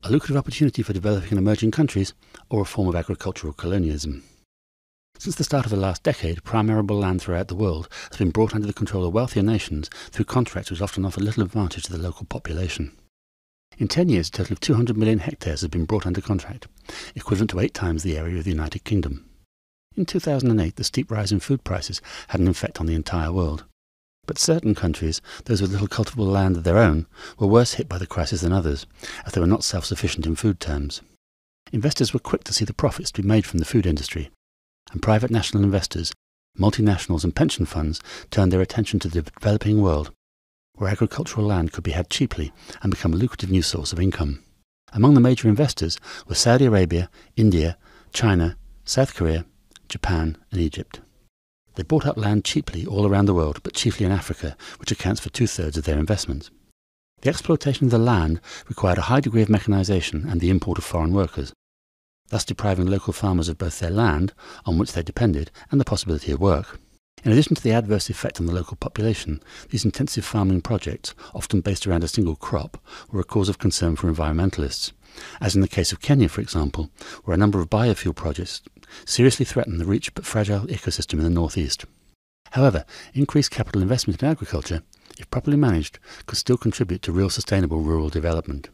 a lucrative opportunity for developing and emerging countries, or a form of agricultural colonialism. Since the start of the last decade, prime arable land throughout the world has been brought under the control of wealthier nations through contracts which often offer little advantage to the local population. In 10 years, a total of 200 million hectares has been brought under contract, equivalent to 8 times the area of the United Kingdom. In 2008, the steep rise in food prices had an effect on the entire world. But certain countries, those with little cultivable land of their own, were worse hit by the crisis than others, as they were not self-sufficient in food terms. Investors were quick to see the profits to be made from the food industry, and private national investors, multinationals and pension funds turned their attention to the developing world, where agricultural land could be had cheaply and become a lucrative new source of income. Among the major investors were Saudi Arabia, India, China, South Korea, Japan and Egypt. They bought up land cheaply all around the world, but chiefly in Africa, which accounts for 2/3 of their investment. The exploitation of the land required a high degree of mechanization and the import of foreign workers, thus depriving local farmers of both their land, on which they depended, and the possibility of work. In addition to the adverse effect on the local population, these intensive farming projects, often based around a single crop, were a cause of concern for environmentalists, as in the case of Kenya, for example, where a number of biofuel projects seriously threaten the rich but fragile ecosystem in the northeast. However, increased capital investment in agriculture, if properly managed, could still contribute to real sustainable rural development.